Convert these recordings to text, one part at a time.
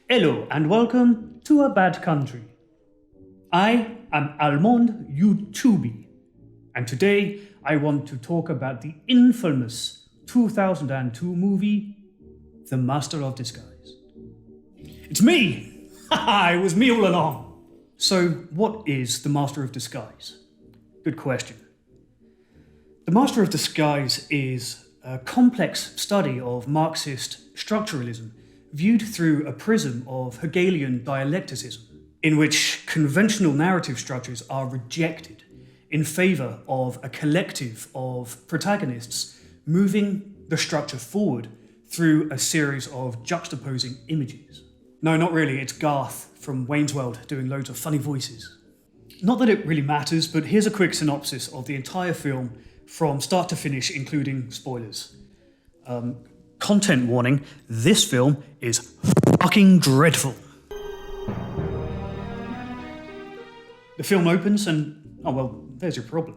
Hello and welcome to A Bad Country. I am Almond YouTubi, and today I want to talk about the infamous 2002 movie, The Master of Disguise. It's me! Haha, it was me all along! So, what is The Master of Disguise? Good question. The Master of Disguise is a complex study of Marxist structuralism viewed through a prism of Hegelian dialecticism, in which conventional narrative structures are rejected in favour of a collective of protagonists moving the structure forward through a series of juxtaposing images. No, not really, it's Garth from Wayne's World doing loads of funny voices. Not that it really matters, but here's a quick synopsis of the entire film from start to finish, including spoilers. Content warning, this film is fucking dreadful. The film opens and, oh well, there's your problem.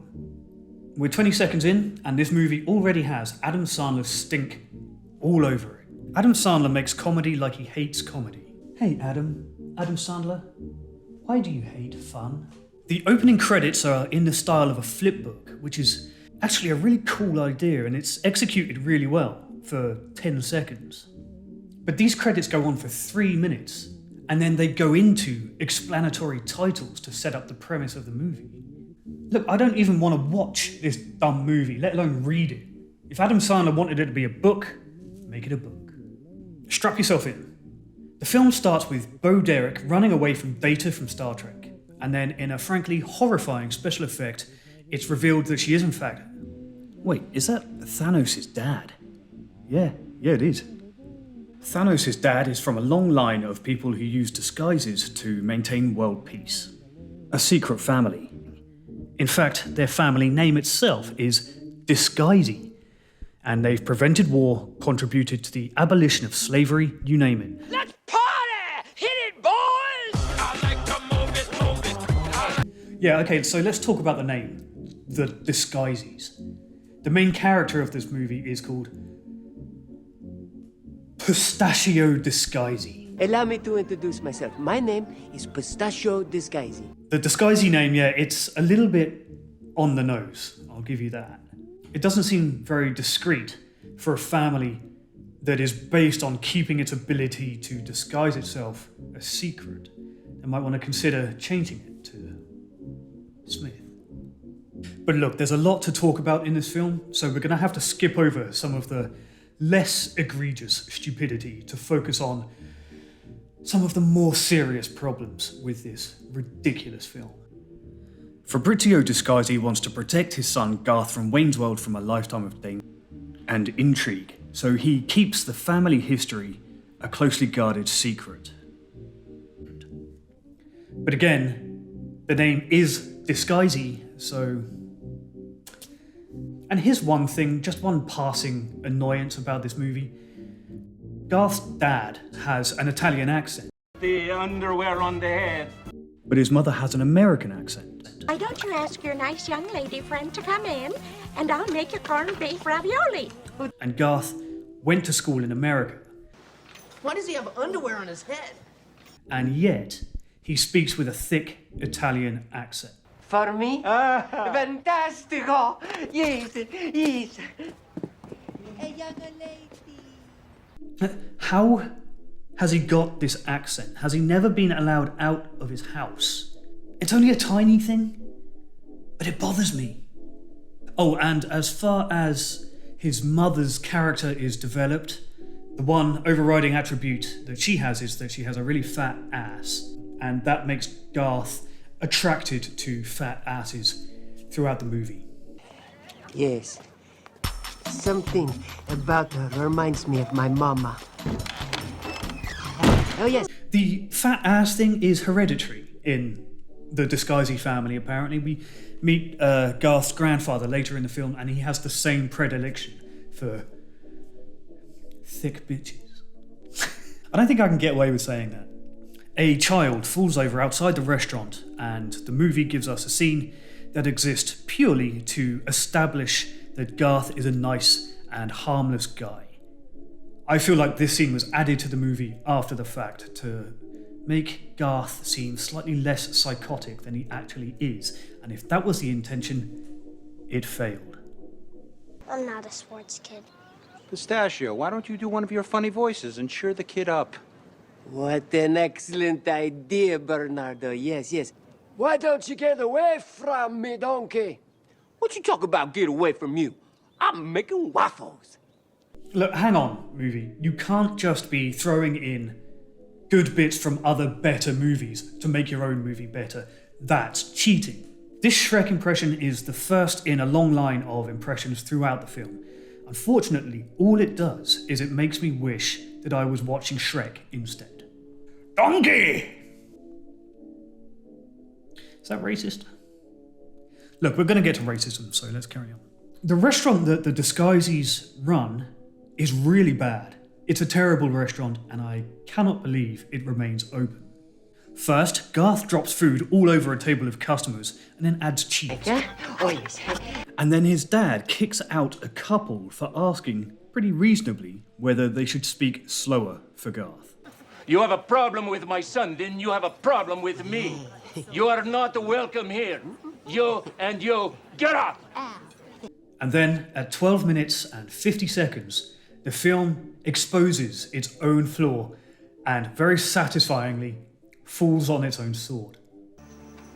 We're 20 seconds in and this movie already has Adam Sandler's stink all over it. Adam Sandler makes comedy like he hates comedy. Hey Adam Sandler, why do you hate fun? The opening credits are in the style of a flip book, which is actually a really cool idea and it's executed really well for 10 seconds. But these credits go on for 3 minutes and then they go into explanatory titles to set up the premise of the movie. Look, I don't even want to watch this dumb movie, let alone read it. If Adam Sandler wanted it to be a book, make it a book. Strap yourself in. The film starts with Bo Derek running away from Data from Star Trek, and then in a frankly horrifying special effect, it's revealed that she is in fact... Wait, is that Thanos' dad? Yeah, it is. Thanos' dad is from a long line of people who use disguises to maintain world peace. A secret family. In fact, their family name itself is Disguisey, and they've prevented war, contributed to the abolition of slavery, you name it. Let's party! Hit it, boys! I like to move it. Yeah, okay, so let's talk about the name. The Disguiseys. The main character of this movie is called Pistachio Disguisey. Allow me to introduce myself. My name is Pistachio Disguisey. The Disguisey name, yeah, it's a little bit on the nose, I'll give you that. It doesn't seem very discreet for a family that is based on keeping its ability to disguise itself a secret. They might want to consider changing it to Smith. But look, there's a lot to talk about in this film, so we're going to have to skip over some of the less egregious stupidity to focus on some of the more serious problems with this ridiculous film. Fabrizio Disguisey wants to protect his son Garth from Wayne's World from a lifetime of danger and intrigue, so he keeps the family history a closely guarded secret. But again, the name is Disguisey, so... And here's one thing, just one passing annoyance about this movie. Garth's dad has an Italian accent. The underwear on the head. But his mother has an American accent. Why don't you ask your nice young lady friend to come in, and I'll make you corned beef ravioli. And Garth went to school in America. Why does he have underwear on his head? And yet, he speaks with a thick Italian accent. For me? Fantastico! Yes. Hey, young lady. How has he got this accent? Has he never been allowed out of his house? It's only a tiny thing, but it bothers me. Oh, and as far as his mother's character is developed, the one overriding attribute that she has is that she has a really fat ass, and that makes Garth attracted to fat asses throughout the movie. Yes. Something about her reminds me of my mama. Oh, yes. The fat ass thing is hereditary in the Disguisey family, apparently. We meet Garth's grandfather later in the film, and he has the same predilection for thick bitches. I don't think I can get away with saying that. A child falls over outside the restaurant, and the movie gives us a scene that exists purely to establish that Garth is a nice and harmless guy. I feel like this scene was added to the movie after the fact to make Garth seem slightly less psychotic than he actually is, and if that was the intention, it failed. I'm not a sports kid. Pistachio, why don't you do one of your funny voices and cheer the kid up? What an excellent idea, Bernardo. Yes, yes. Why don't you get away from me, donkey? What you talk about get away from you? I'm making waffles. Look, hang on, movie. You can't just be throwing in good bits from other better movies to make your own movie better. That's cheating. This Shrek impression is the first in a long line of impressions throughout the film. Unfortunately, all it does is it makes me wish that I was watching Shrek instead. Donkey! Is that racist? Look, we're going to get to racism, so let's carry on. The restaurant that the disguises run is really bad. It's a terrible restaurant, and I cannot believe it remains open. First, Garth drops food all over a table of customers and then adds cheese. And then his dad kicks out a couple for asking, pretty reasonably, whether they should speak slower for Garth. You have a problem with my son, then you have a problem with me. You are not welcome here. You, get up! And then, at 12 minutes and 50 seconds, the film exposes its own flaw and, very satisfyingly, falls on its own sword.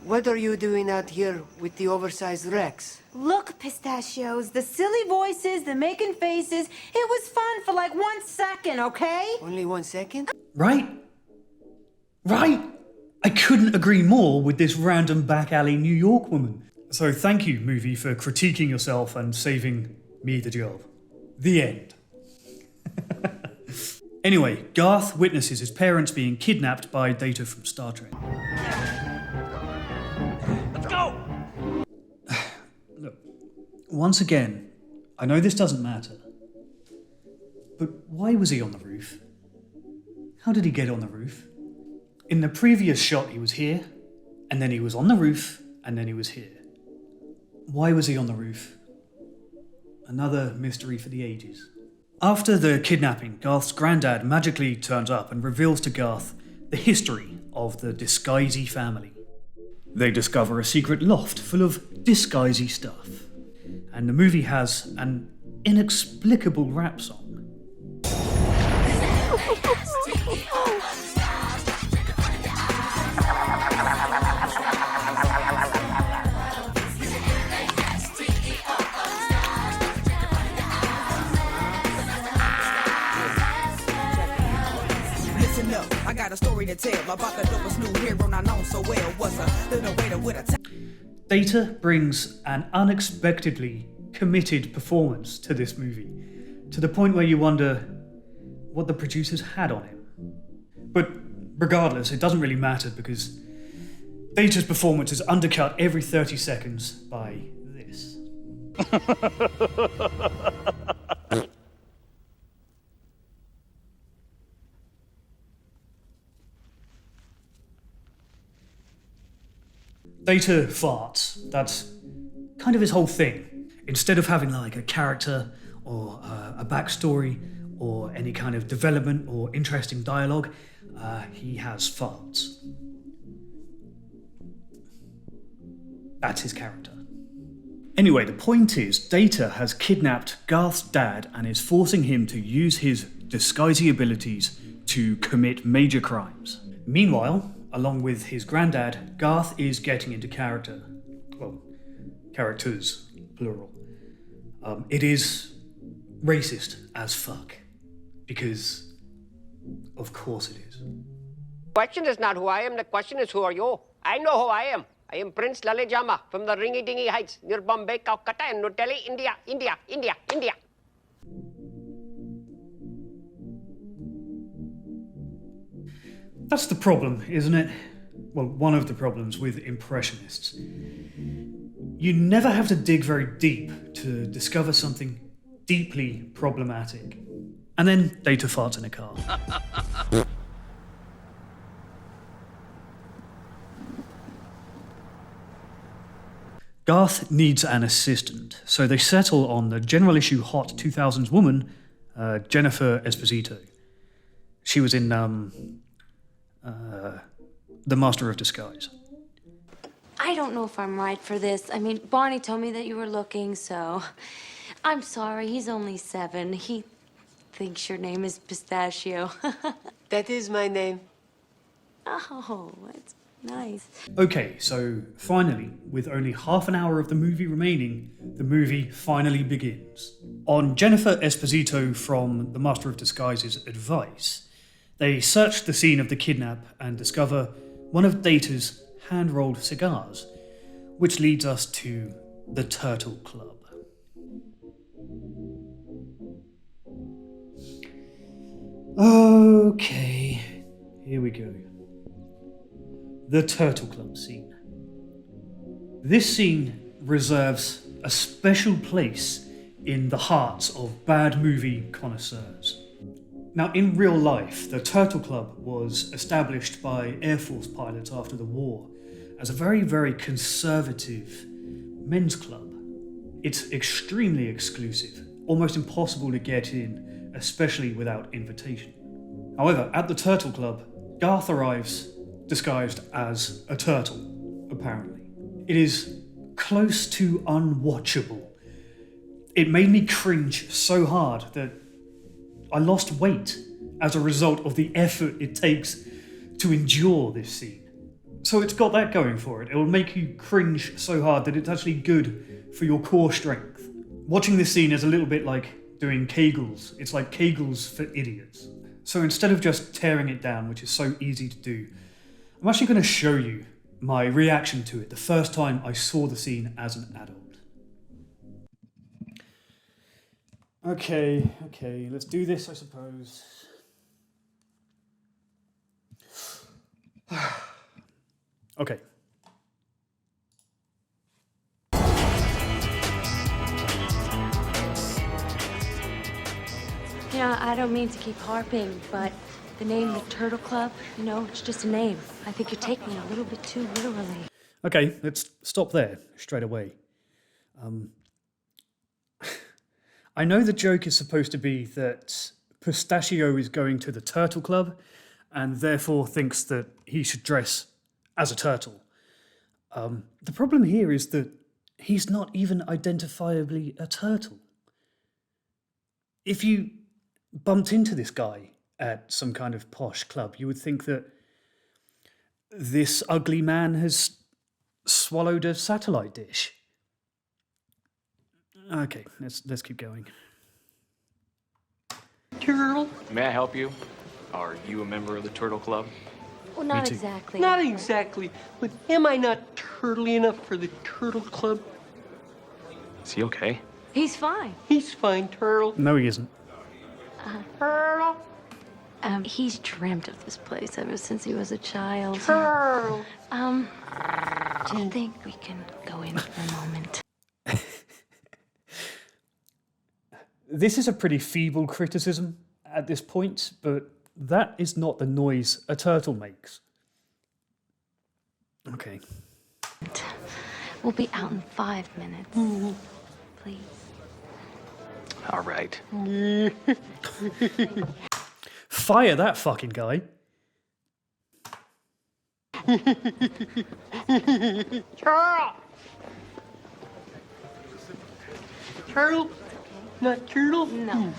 What are you doing out here with the oversized Rex? Look, Pistachios, the silly voices, the making faces, it was fun for like 1 second, okay? Only 1 second? Right? I couldn't agree more with this random back alley New York woman. So thank you, movie, for critiquing yourself and saving me the job. The end. Anyway, Garth witnesses his parents being kidnapped by Data from Star Trek. Let's go! Look, once again, I know this doesn't matter, but why was he on the roof? How did he get on the roof? In the previous shot, he was here, and then he was on the roof, and then he was here. Why was he on the roof? Another mystery for the ages. After the kidnapping, Garth's granddad magically turns up and reveals to Garth the history of the Disguisey family. They discover a secret loft full of disguisey stuff, and the movie has an inexplicable rap song. I got a story to tell about the dopest new hero I know so well. Was a little waiter with a Data brings an unexpectedly committed performance to this movie, to the point where you wonder what the producers had on him. But regardless, it doesn't really matter because Data's performance is undercut every 30 seconds by this. Data farts. That's kind of his whole thing. Instead of having like a character or a backstory or any kind of development or interesting dialogue, he has farts. That's his character. Anyway, the point is, Data has kidnapped Garth's dad and is forcing him to use his disguising abilities to commit major crimes. Meanwhile, along with his granddad, Garth is getting into character. Well, characters, plural. It is racist as fuck. Because, of course it is. Question is not who I am, the question is who are you? I know who I am. I am Prince Lalejama from the Ringy Dingy Heights near Bombay, Calcutta, and New Delhi, India. That's the problem, isn't it? Well, one of the problems with Impressionists. You never have to dig very deep to discover something deeply problematic. And then Data farts in a car. Garth needs an assistant, so they settle on the general issue hot 2000s woman, Jennifer Esposito. She was in The Master of Disguise. I don't know if I'm right for this. I mean, Barney told me that you were looking, so... I'm sorry, he's only 7. He thinks your name is Pistachio. That is my name. Oh, that's nice. Okay, so finally, with only half an hour of the movie remaining, the movie finally begins. On Jennifer Esposito from The Master of Disguise's advice, they search the scene of the kidnap and discover one of Data's hand-rolled cigars, which leads us to the Turtle Club. Okay, here we go. The Turtle Club scene. This scene reserves a special place in the hearts of bad movie connoisseurs. Now, in real life, the Turtle Club was established by Air Force pilots after the war as a very, very conservative men's club. It's extremely exclusive, almost impossible to get in, especially without invitation. However, at the Turtle Club, Garth arrives disguised as a turtle, apparently. It is close to unwatchable. It made me cringe so hard that I lost weight as a result of the effort it takes to endure this scene. So it's got that going for it. It will make you cringe so hard that it's actually good for your core strength. Watching this scene is a little bit like doing Kegels. It's like Kegels for idiots. So instead of just tearing it down, which is so easy to do, I'm actually going to show you my reaction to it the first time I saw the scene as an adult. Okay, let's do this, I suppose. Okay. You know, I don't mean to keep harping, but the name the Turtle Club, it's just a name. I think you're taking it a little bit too literally. Okay, let's stop there straight away. I know the joke is supposed to be that Pistachio is going to the Turtle Club and therefore thinks that he should dress as a turtle. The problem here is that he's not even identifiably a turtle. If you bumped into this guy at some kind of posh club, you would think that this ugly man has swallowed a satellite dish. Okay, let's keep going. Turtle? May I help you? Are you a member of the Turtle Club? Well, not exactly. Not exactly, but am I not turtly enough for the Turtle Club? Is he okay? He's fine. He's fine, Turtle. No, he isn't. Turtle. He's dreamt of this place ever since he was a child. Turtle. Do you think we can go in for a moment? This is a pretty feeble criticism at this point, but that is not the noise a turtle makes. Okay. We'll be out in 5 minutes. Please. All right. Fire that fucking guy. Turtle. Turtle. Not turtle? No.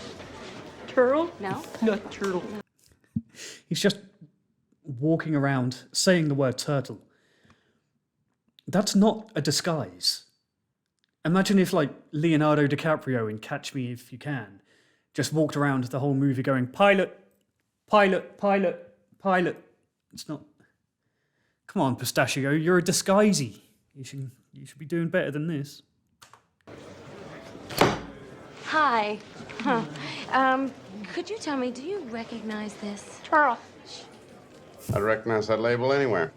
Turtle? No? Not turtle. He's just walking around saying the word turtle. That's not a disguise. Imagine if, like, Leonardo DiCaprio in Catch Me If You Can just walked around the whole movie going, pilot, pilot, pilot, pilot. It's not... Come on, Pistachio, you're a disguisey. You should be doing better than this. Hi. Could you tell me, do you recognize this? Turtle. I'd recognize that label anywhere.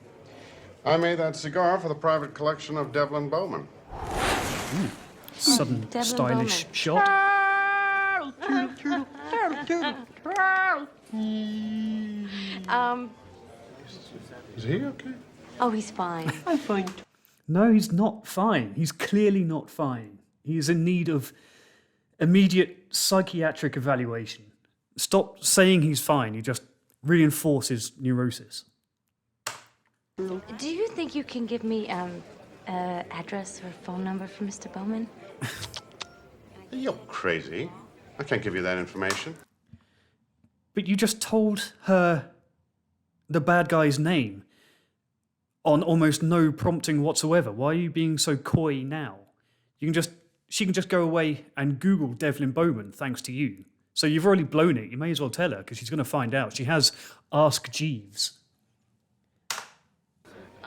I made that cigar for the private collection of Devlin Bowman. Sudden Devlin stylish Bowman. shot. Turtle. Turtle. Is he okay? Oh, he's fine. I'm fine. No, he's not fine. He's clearly not fine. He is in need of immediate psychiatric evaluation. Stop saying he's fine, he just reinforces neurosis. Do you think you can give me address or phone number for Mr. Bowman? You're crazy. I can't give you that information. But you just told her the bad guy's name on almost no prompting whatsoever. Why are you being so coy now? She can just go away and Google Devlin Bowman thanks to you. So you've already blown it. You may as well tell her because she's going to find out. She has Ask Jeeves.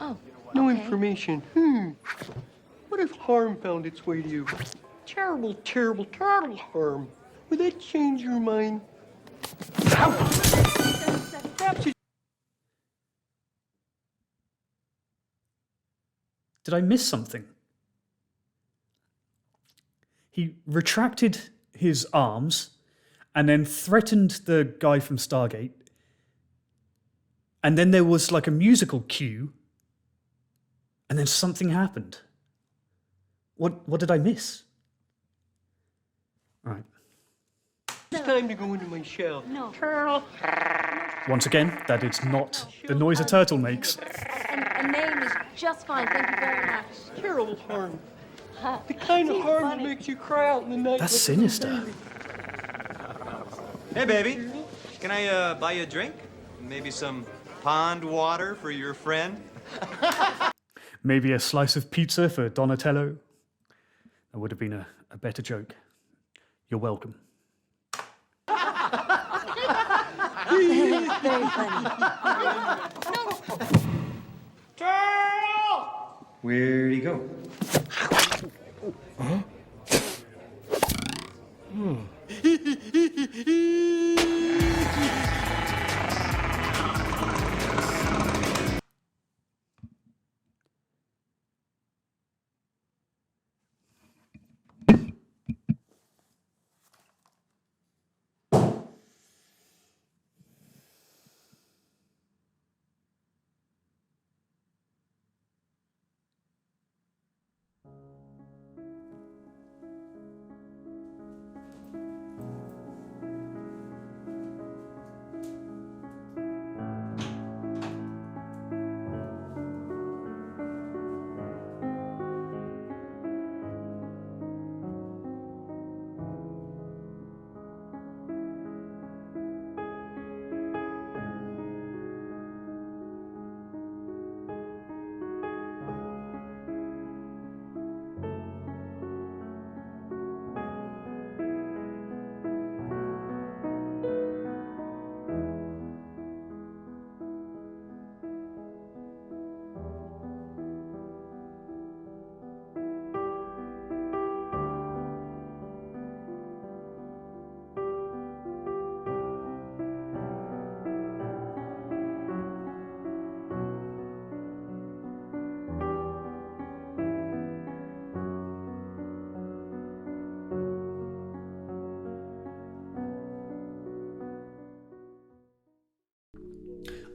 Oh, No okay. information. What if harm found its way to you? Terrible, terrible, terrible harm. Would that change your mind? Perhaps it... Did I miss something? He retracted his arms and then threatened the guy from Stargate. And then there was like a musical cue. And then something happened. What did I miss? All right. It's time to go into my shell. No. Turtle. Once again, that is not the noise a turtle makes. A name is just fine. Thank you very much. Terrible harm. The kind of harm that makes you cry out in the night. That's like a sinister. baby. Hey, baby. Can I buy you a drink? Maybe some pond water for your friend? Maybe a slice of pizza for Donatello. That would have been a better joke. You're welcome. Very funny. Where'd he go? Huh?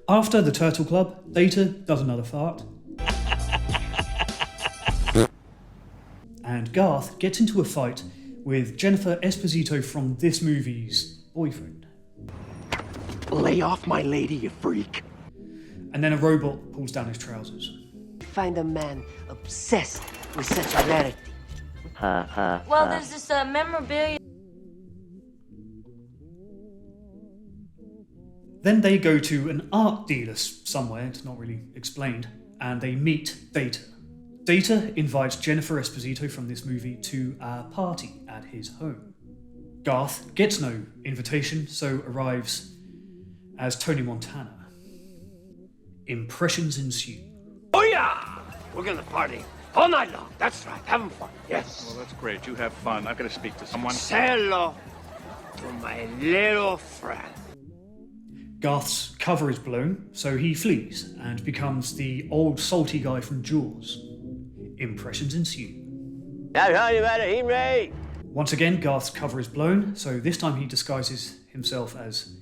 After the Turtle Club, Data does another fart. And Garth gets into a fight with Jennifer Esposito from this movie's boyfriend. Lay off my lady, you freak. And then a robot pulls down his trousers. Find a man obsessed with such rarity. Well, there's this memorabilia. Then they go to an art dealer somewhere, it's not really explained, and they meet Data. Data invites Jennifer Esposito from this movie to a party at his home. Garth gets no invitation, so arrives as Tony Montana. Impressions ensue. Oh yeah! We're gonna party all night long. That's right, having fun. Yes. Well, that's great. You have fun. I've got to speak to someone. Say hello to my little friend. Garth's cover is blown, so he flees and becomes the old salty guy from Jaws. Impressions ensue. Once again, Garth's cover is blown, so this time he disguises himself as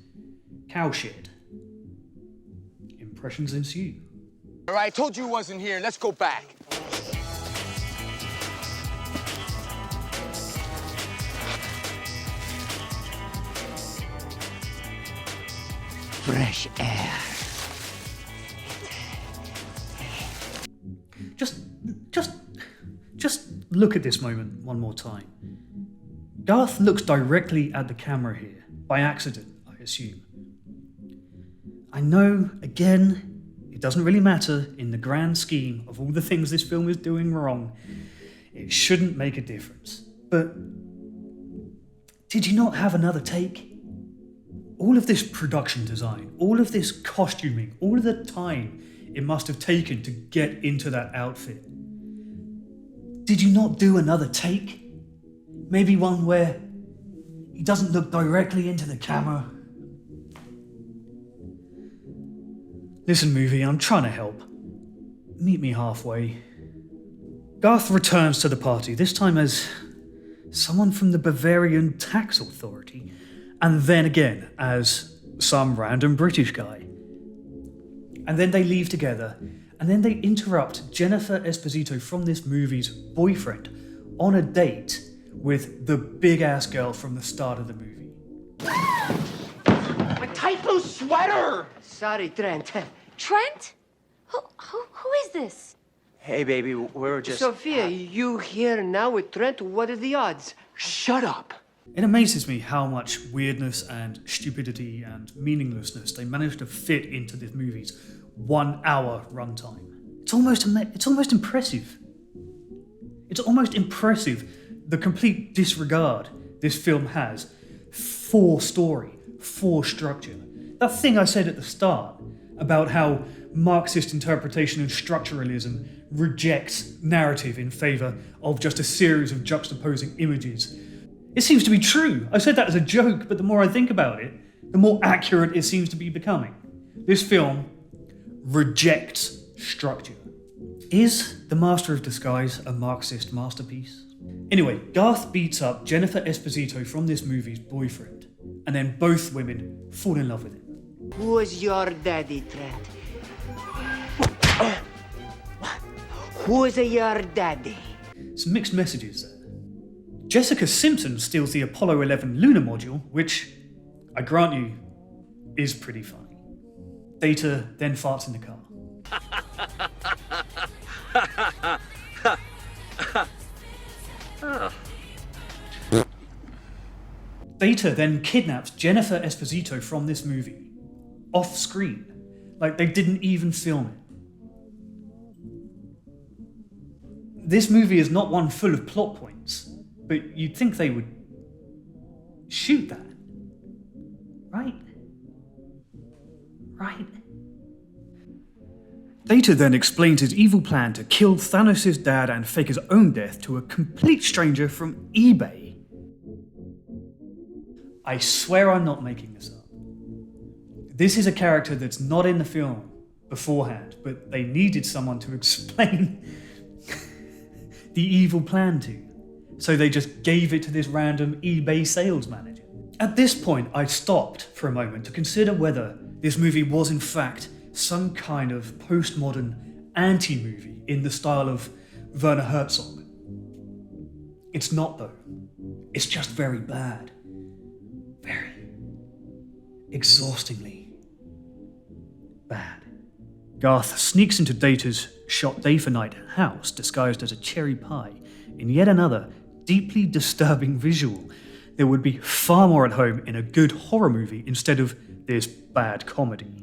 Cowshed. Impressions ensue. All right, I told you he wasn't here. Let's go back. fresh air. Just look at this moment one more time. Garth looks directly at the camera here, by accident, I assume. I know, again, it doesn't really matter in the grand scheme of all the things this film is doing wrong. It shouldn't make a difference. But did you not have another take? All of this production design, all of this costuming, all of the time it must have taken to get into that outfit. Did you not do another take? Maybe one where he doesn't look directly into the camera? Listen, movie, I'm trying to help. Meet me halfway. Garth returns to the party, this time as someone from the Bavarian tax authority, and then again as some random British guy. And then they leave together, and then they interrupt Jennifer Esposito from this movie's boyfriend on a date with the big-ass girl from the start of the movie. My tight blue sweater! Sorry, Trent. Trent? Who is this? Hey, baby, we're just... Sophia, you here now with Trent? What are the odds? Shut up. It amazes me how much weirdness and stupidity and meaninglessness they managed to fit into this movie's 1 hour runtime. It's almost impressive. It's almost impressive the complete disregard this film has for story, for structure. That thing I said at the start about how Marxist interpretation and structuralism rejects narrative in favour of just a series of juxtaposing images. It seems to be true. I said that as a joke, but the more I think about it, the more accurate it seems to be becoming. This film rejects structure. Is The Master of Disguise a Marxist masterpiece? Anyway, Garth beats up Jennifer Esposito from this movie's boyfriend, and then both women fall in love with him. Who was your daddy, Trent? Who is your daddy? Some mixed messages there. Jessica Simpson steals the Apollo 11 lunar module, which, I grant you, is pretty funny. Data then farts in the car. Data then kidnaps Jennifer Esposito from this movie, off screen, like they didn't even film it. This movie is not one full of plot points, but you'd think they would shoot that, right? Right? Data then explains his evil plan to kill Thanos' dad and fake his own death to a complete stranger from eBay. I swear I'm not making this up. This is a character that's not in the film beforehand, but they needed someone to explain the evil plan to. So they just gave it to this random eBay sales manager. At this point, I stopped for a moment to consider whether this movie was in fact some kind of postmodern anti-movie in the style of Werner Herzog. It's not though. It's just very bad. Very exhaustingly bad. Garth sneaks into Data's shot day for night house disguised as a cherry pie in yet another deeply disturbing visual that would be far more at home in a good horror movie instead of this bad comedy.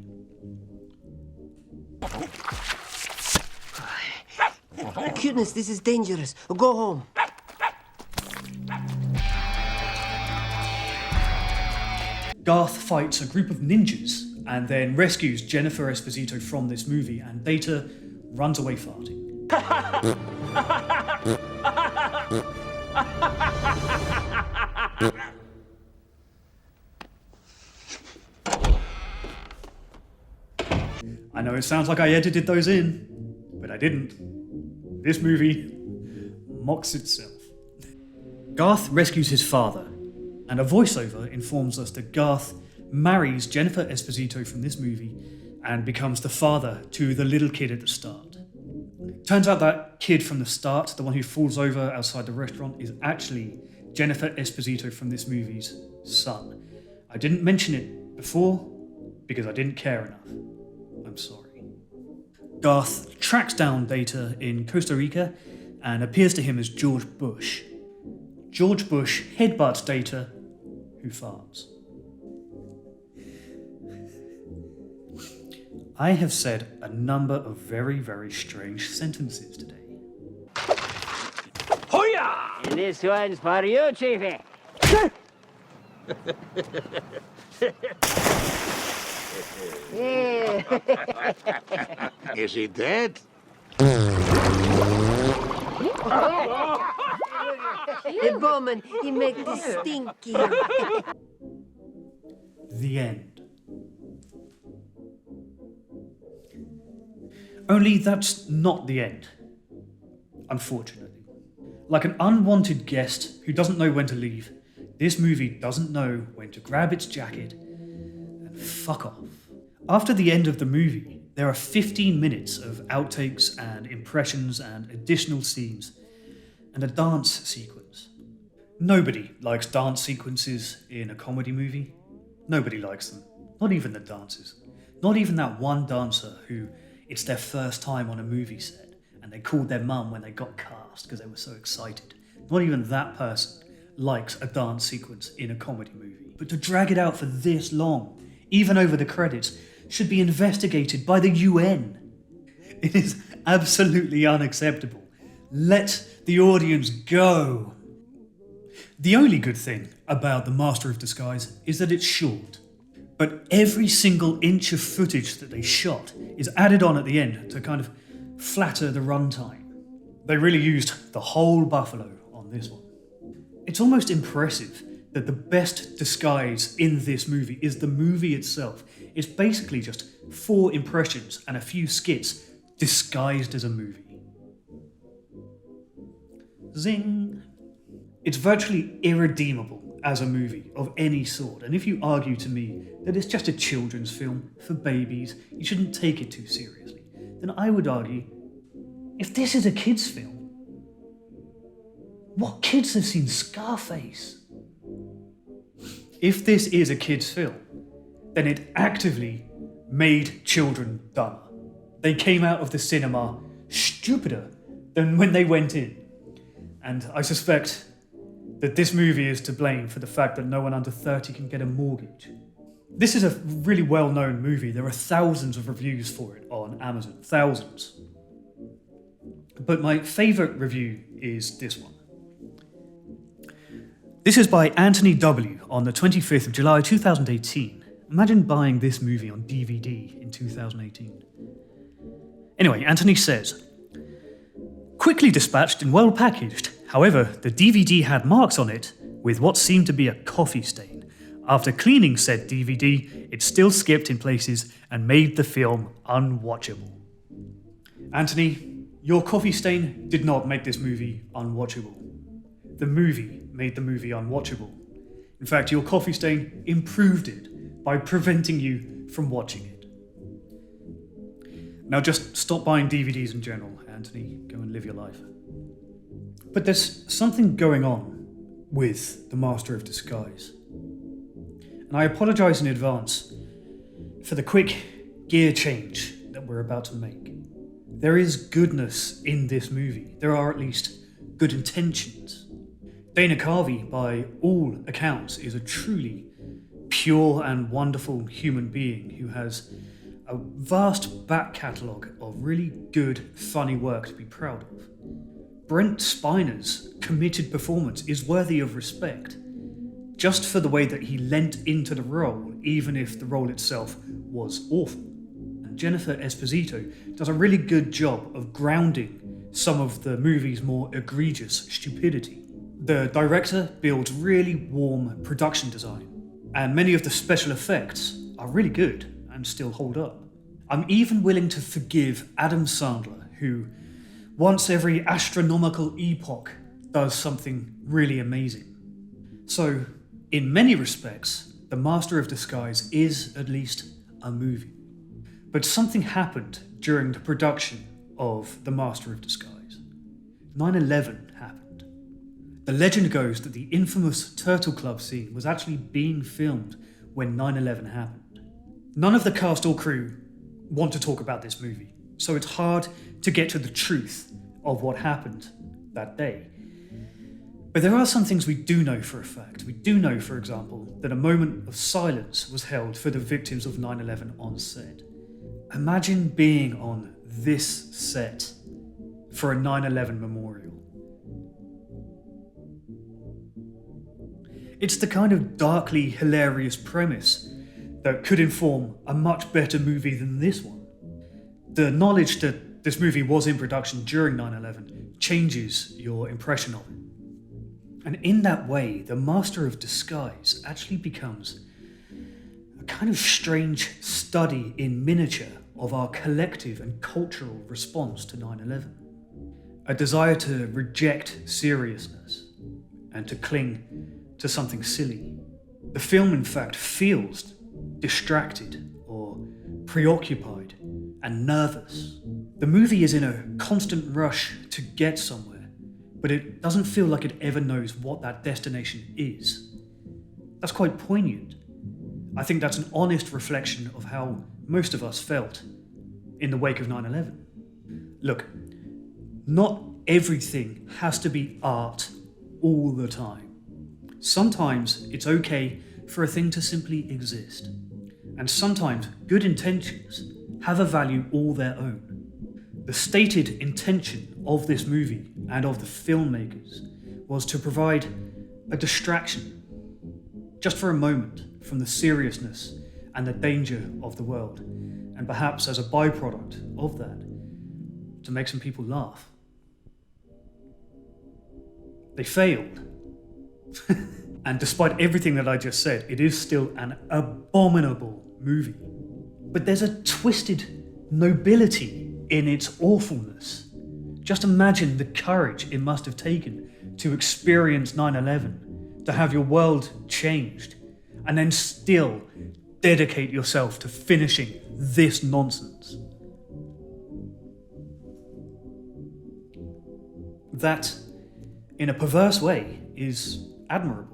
Cuteness, this is dangerous. Go home. Garth fights a group of ninjas and then rescues Jennifer Esposito from this movie, and Data runs away farting. I know it sounds like I edited those in, but I didn't. This movie mocks itself. Garth rescues his father, and a voiceover informs us that Garth marries Jennifer Esposito from this movie and becomes the father to the little kid at the start. Turns out that kid from the start, the one who falls over outside the restaurant, is actually Jennifer Esposito from this movie's son. I didn't mention it before, because I didn't care enough. I'm sorry. Garth tracks down Data in Costa Rica and appears to him as George Bush. George Bush headbutts Data, who farts. I have said a number of very, very strange sentences today. Hoo-yah! And this one's for you, Chiefy. Is he dead? Hey, Bowman, he make this stinky. The end. Only that's not the end, unfortunately. Like an unwanted guest who doesn't know when to leave, this movie doesn't know when to grab its jacket and fuck off. After the end of the movie, there are 15 minutes of outtakes and impressions and additional scenes and a dance sequence. Nobody likes dance sequences in a comedy movie. Nobody likes them. Not even the dancers. Not even that one dancer who it's their first time on a movie set and they called their mum when they got cast because they were so excited. Not even that person likes a dance sequence in a comedy movie. But to drag it out for this long, even over the credits, should be investigated by the UN. It is absolutely unacceptable. Let the audience go. The only good thing about The Master of Disguise is that it's short. But every single inch of footage that they shot is added on at the end to kind of flatter the runtime. They really used the whole buffalo on this one. It's almost impressive that the best disguise in this movie is the movie itself. It's basically just 4 impressions and a few skits disguised as a movie. Zing! It's virtually irredeemable as a movie of any sort, and if you argue to me that it's just a children's film for babies, you shouldn't take it too seriously, then I would argue, if this is a kids' film, what kids have seen Scarface? If this is a kids' film, then it actively made children dumber. They came out of the cinema stupider than when they went in. And I suspect that this movie is to blame for the fact that no one under 30 can get a mortgage. This is a really well-known movie. There are thousands of reviews for it on Amazon. Thousands. But my favourite review is this one. This is by Anthony W. on the 25th of July 2018. Imagine buying this movie on DVD in 2018. Anyway, Anthony says, quickly dispatched and well packaged. However, the DVD had marks on it with what seemed to be a coffee stain. After cleaning said DVD, it still skipped in places and made the film unwatchable. Anthony, your coffee stain did not make this movie unwatchable. The movie made the movie unwatchable. In fact, your coffee stain improved it by preventing you from watching it. Now just stop buying DVDs in general, Anthony. Go and live your life. But there's something going on with The Master of Disguise. And I apologise in advance for the quick gear change that we're about to make. There is goodness in this movie. There are at least good intentions. Dana Carvey, by all accounts, is a truly pure and wonderful human being who has a vast back catalogue of really good, funny work to be proud of. Brent Spiner's committed performance is worthy of respect, just for the way that he lent into the role, even if the role itself was awful. And Jennifer Esposito does a really good job of grounding some of the movie's more egregious stupidity. The director builds really warm production design, and many of the special effects are really good and still hold up. I'm even willing to forgive Adam Sandler, who once every astronomical epoch does something really amazing. So, in many respects, The Master of Disguise is at least a movie. But something happened during the production of The Master of Disguise. 9/11 happened. The legend goes that the infamous Turtle Club scene was actually being filmed when 9/11 happened. None of the cast or crew want to talk about this movie, so it's hard to get to the truth of what happened that day. But there are some things we do know for a fact. We do know, for example, that a moment of silence was held for the victims of 9/11 on set. Imagine being on this set for a 9/11 memorial. It's the kind of darkly hilarious premise that could inform a much better movie than this one. The knowledge that this movie was in production during 9/11 changes your impression of it. And in that way, The Master of Disguise actually becomes a kind of strange study in miniature of our collective and cultural response to 9/11. A desire to reject seriousness and to cling to something silly. The film, in fact, feels distracted or preoccupied and nervous. The movie is in a constant rush to get somewhere, but it doesn't feel like it ever knows what that destination is. That's quite poignant. I think that's an honest reflection of how most of us felt in the wake of 9/11. Look, not everything has to be art all the time. Sometimes it's okay for a thing to simply exist. And sometimes good intentions have a value all their own. The stated intention of this movie and of the filmmakers was to provide a distraction, just for a moment, from the seriousness and the danger of the world, and perhaps as a byproduct of that, to make some people laugh. They failed. And despite everything that I just said, it is still an abominable movie. But there's a twisted nobility in its awfulness. Just imagine the courage it must have taken to experience 9/11, to have your world changed, and then still dedicate yourself to finishing this nonsense. That, in a perverse way, is admirable.